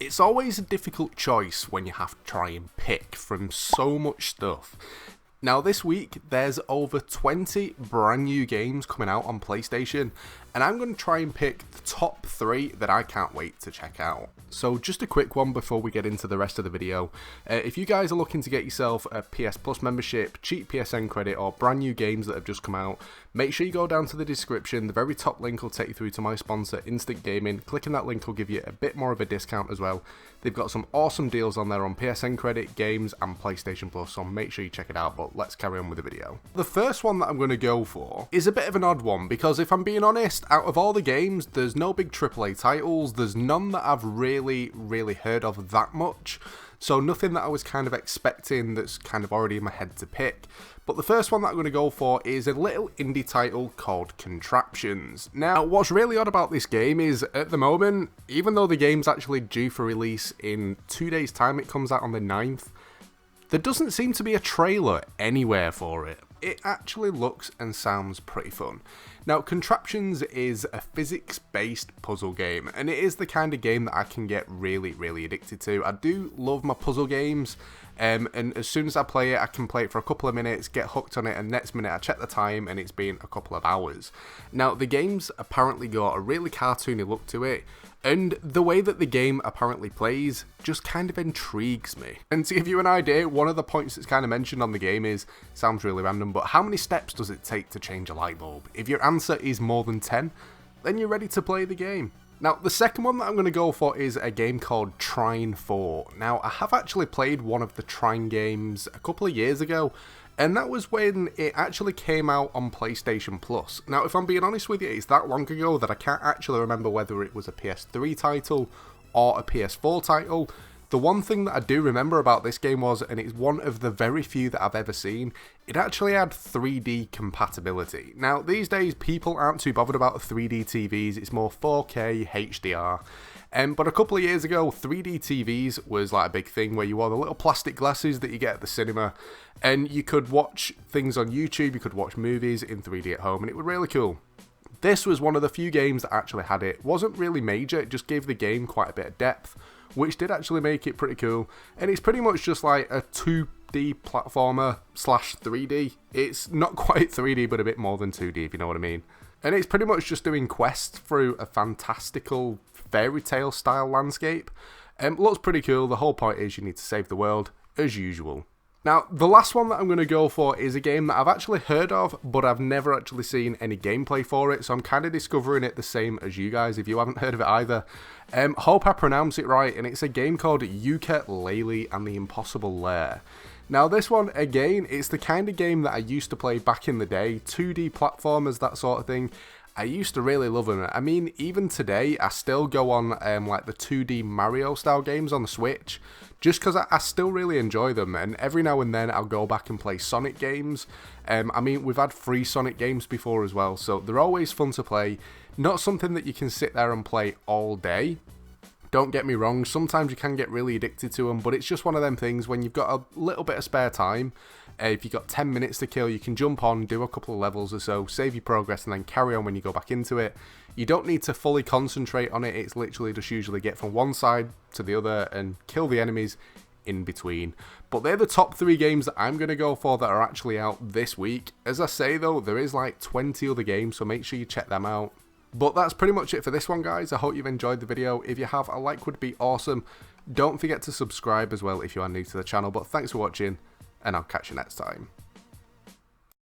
It's always a difficult choice when you have to try and pick from so much stuff. Now this week there's over 20 brand new games coming out on PlayStation, and I'm going to try and pick the top 3 that I can't wait to check out. So just a quick one before we get into the rest of the video. If you guys are looking to get yourself a PS Plus membership, cheap PSN credit, or brand new games that have just come out, make sure you go down to the description. The very top link will take you through to my sponsor, Instant Gaming. Clicking that link will give you a bit more of a discount as well. They've got some awesome deals on there on PSN credit, games, and PlayStation Plus, so make sure you check it out, but let's carry on with the video. The first one that I'm going to go for is a bit of an odd one, because if I'm being honest, out of all the games, there's no big AAA titles, there's none that I've really heard of that much, so nothing that I was kind of expecting that's kind of already in my head to pick. But the first one that I'm going to go for is a little indie title called Contraptions. Now, what's really odd about this game is, at the moment, even though the game's actually due for release in 2 days' time, it comes out on the 9th, there doesn't seem to be a trailer anywhere for it. It actually looks and sounds pretty fun. Now, Contraptions is a physics-based puzzle game, and it is the kind of game that I can get really addicted to. I do love my puzzle games, and as soon as I play it, I can play it for a couple of minutes, get hooked on it, and next minute I check the time and it's been a couple of hours. Now, the game's apparently got a really cartoony look to it, and the way that the game apparently plays just kind of intrigues me. And to give you an idea, one of the points that's kind of mentioned on the game is, sounds really random, but how many steps does it take to change a light bulb? If your answer is more than 10, then you're ready to play the game. Now, the second one that I'm going to go for is a game called Trine 4. Now, I have actually played one of the Trine games a couple of years ago, and that was when it actually came out on PlayStation Plus. Now, if I'm being honest with you, it's that long ago that I can't actually remember whether it was a PS3 title or a PS4 title. The one thing that I do remember about this game was, and it's one of the very few that I've ever seen, it actually had 3D compatibility. Now, these days, people aren't too bothered about 3D TVs, it's more 4K, HDR. But a couple of years ago, 3D TVs was like a big thing, where you wore the little plastic glasses that you get at the cinema, and you could watch things on YouTube, you could watch movies in 3D at home, and it was really cool. This was one of the few games that actually had it. It wasn't really major, it just gave the game quite a bit of depth, which did actually make it pretty cool. And it's pretty much just like a 2D platformer slash 3D. It's not quite 3D, but a bit more than 2D, if you know what I mean. And it's pretty much just doing quests through a fantastical fairy tale style landscape. Looks pretty cool. The whole point is you need to save the world, as usual. Now, the last one that I'm going to go for is a game that I've actually heard of, but I've never actually seen any gameplay for it, so I'm kind of discovering it the same as you guys if you haven't heard of it either. Hope I pronounce it right, and it's a game called Yooka-Laylee and the Impossible Lair. Now, this one, again, it's the kind of game that I used to play back in the day, 2D platformers, that sort of thing. I used to really love them. I mean, even today, I still go on like the 2D Mario style games on the Switch, just because I still really enjoy them, and every now and then I'll go back and play Sonic games. I mean, we've had free Sonic games before as well, so they're always fun to play. Not something that you can sit there and play all day. Don't get me wrong, sometimes you can get really addicted to them, but it's just one of them things when you've got a little bit of spare time. If you've got 10 minutes to kill, you can jump on, do a couple of levels or so, save your progress, and then carry on when you go back into it. You don't need to fully concentrate on it, it's literally just usually get from one side to the other and kill the enemies in between. But they're the top 3 games that I'm going to go for that are actually out this week. As I say though, there is like 20 other games, so make sure you check them out. But that's pretty much it for this one, guys. I hope you've enjoyed the video. If you have, a like would be awesome. Don't forget to subscribe as well if you are new to the channel. But thanks for watching, and I'll catch you next time.